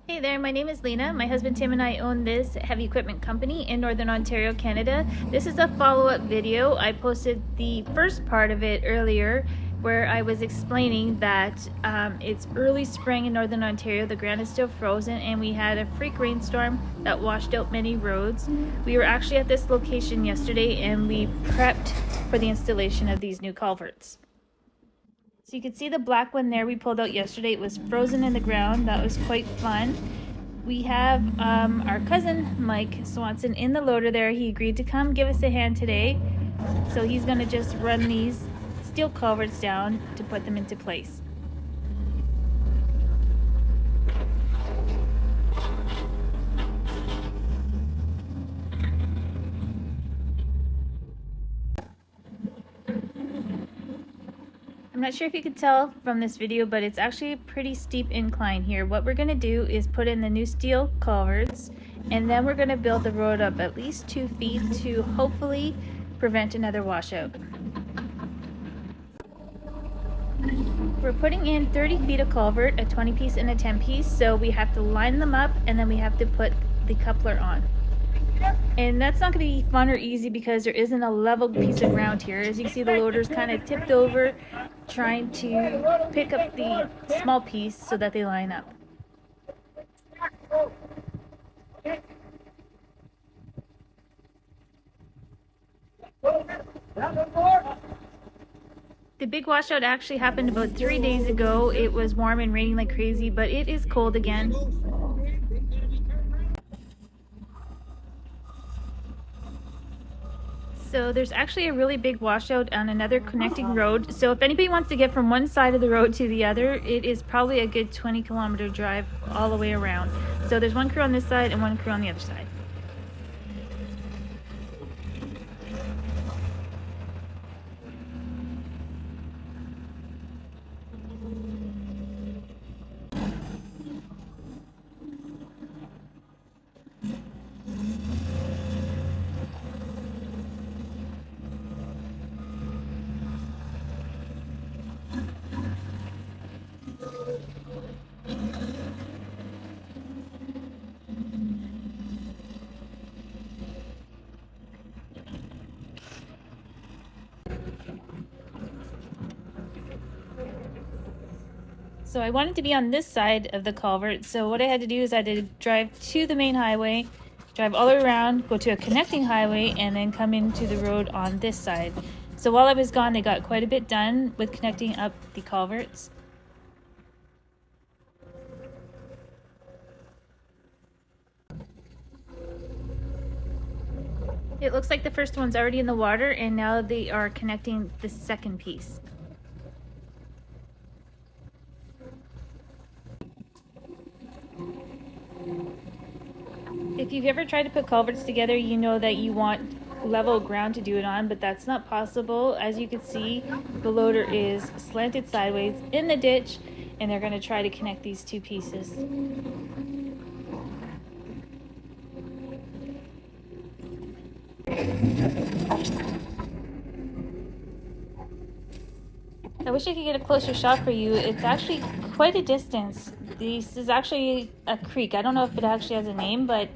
Hey there, my name is Lena. My husband Tim and I own this heavy equipment company in Northern Ontario, Canada. This is a follow-up video. I posted the first part of it earlier where I was explaining that it's early spring in Northern Ontario, the ground is still frozen, and we had a freak rainstorm that washed out many roads. We were actually at this location yesterday and we prepped for the installation of these new culverts. So you can see the black one there we pulled out yesterday. It was frozen in the ground. That was quite fun. We have our cousin Mike Swanson in the loader there. He agreed to come give us a hand today. So he's going to just run these steel culverts down to put them into place. I'm not sure if you could tell from this video, but it's actually a pretty steep incline here. What we're going to do is put in the new steel culverts, and then we're going to build the road up at least 2 feet to hopefully prevent another washout. We're putting in 30 feet of culvert, a 20 piece and a 10 piece, so we have to line them up and then we have to put the coupler on. And that's not going to be fun or easy because there isn't a level piece of ground here. As you can see, the loader's kind of tipped over, trying to pick up the small piece so that they line up. The big washout actually happened about 3 days ago. It was warm and raining like crazy, but it is cold again. So there's actually a really big washout on another connecting road. So if anybody wants to get from one side of the road to the other, it is probably a good 20-kilometer drive all the way around. So there's one crew on this side and one crew on the other side. So I wanted to be on this side of the culvert, so what I had to do is I had to drive to the main highway, drive all the way around, go to a connecting highway, and then come into the road on this side. So while I was gone, they got quite a bit done with connecting up the culverts. It looks like the first one's already in the water, and now they are connecting the second piece. If you've ever tried to put culverts together, you know that you want level ground to do it on, but that's not possible. As you can see, the loader is slanted sideways in the ditch, and they're going to try to connect these two pieces. I wish I could get a closer shot for you. It's actually quite a distance. This is actually a creek. I don't know if it actually has a name, but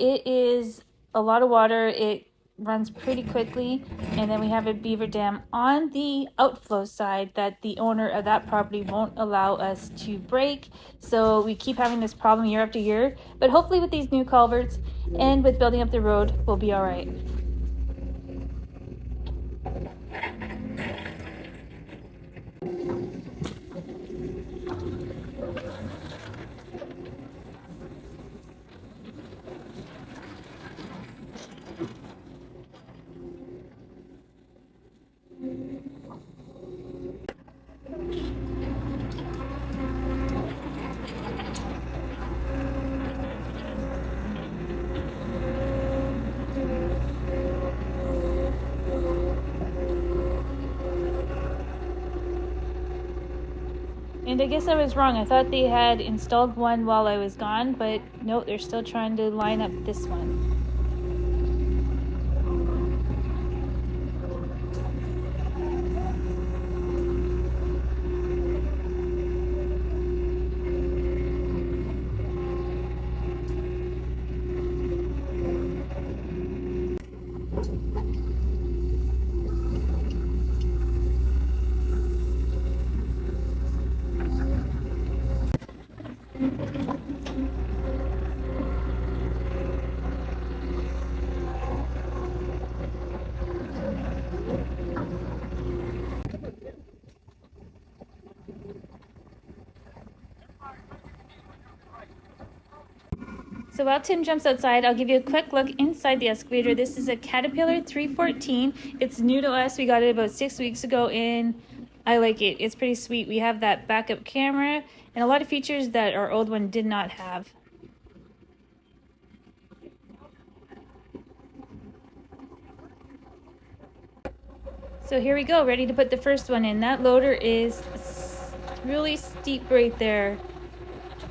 it is a lot of water. It runs pretty quickly, and then we have a beaver dam on the outflow side that the owner of that property won't allow us to break. So we keep having this problem year after year, but hopefully with these new culverts and with building up the road, we'll be all right. And I guess I was wrong. I thought they had installed one while I was gone, but no, they're still trying to line up this one. So while Tim jumps outside, I'll give you a quick look inside the excavator. This is a Caterpillar 314. It's new to us. We got it about 6 weeks ago and I like it. It's pretty sweet. We have that backup camera and a lot of features that our old one did not have. So here we go, ready to put the first one in. That loader is really steep right there.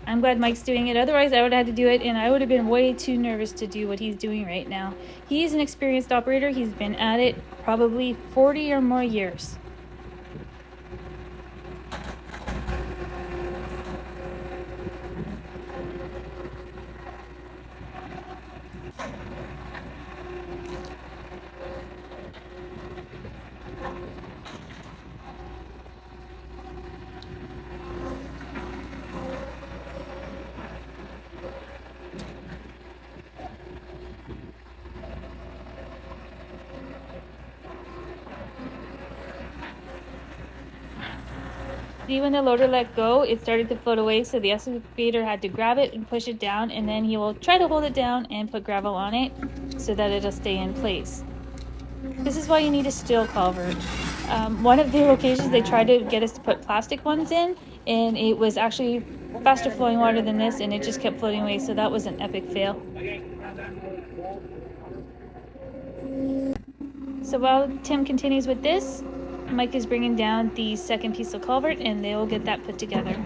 I'm glad Mike's doing it. Otherwise, I would have had to do it, and I would have been way too nervous to do what he's doing right now. He's an experienced operator. He's been at it probably 40 or more years. See, when the loader let go, it started to float away, so the excavator had to grab it and push it down, and then he will try to hold it down and put gravel on it so that it'll stay in place. This is why you need a steel culvert. One of the locations they tried to get us to put plastic ones in, and it was actually faster flowing water than this, and it just kept floating away, so that was an epic fail. So while Tim continues with this, Mike is bringing down the second piece of culvert and they will get that put together.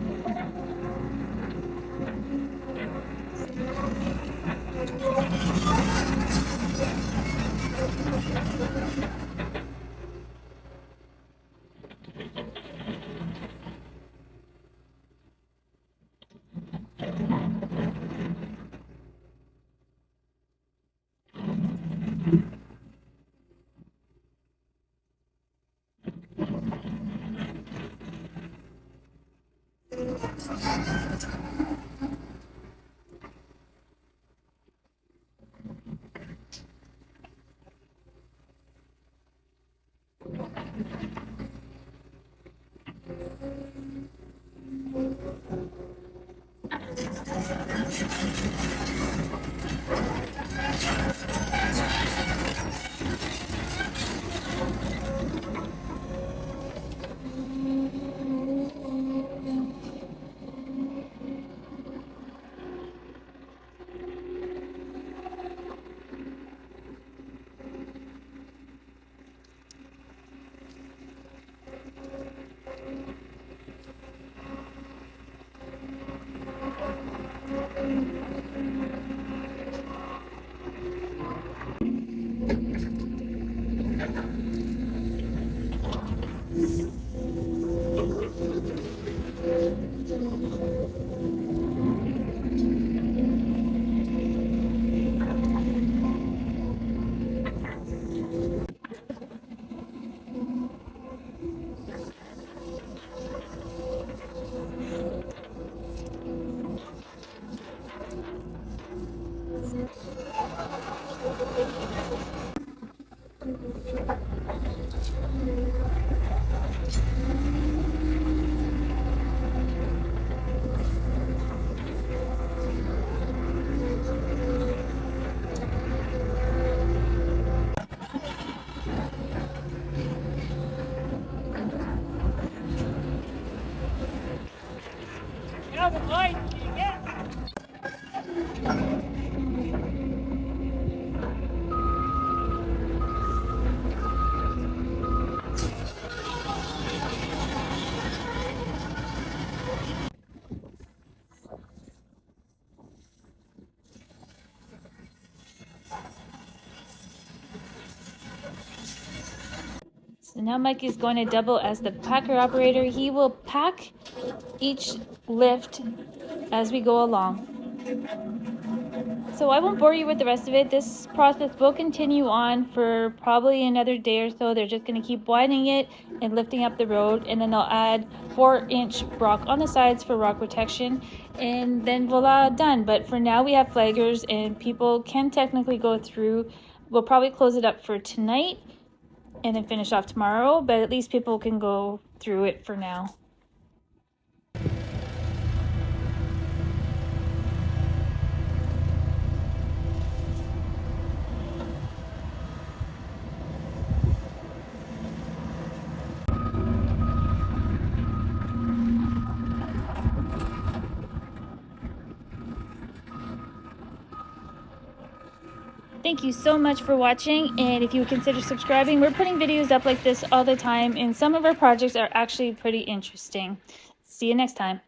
So now Mike is going to double as the packer operator. He will pack each lift as we go along. So I won't bore you with the rest of it. This process will continue on for probably another day or so. They're just going to keep widening it and lifting up the road, and then they'll add 4-inch rock on the sides for rock protection. and then voila, done. But for now we have flaggers and people can technically go through. We'll probably close it up for tonight and then finish off tomorrow, but at least people can go through it for now. Thank you so much for watching, and if you would consider subscribing, we're putting videos up like this all the time, and some of our projects are actually pretty interesting. See you next time.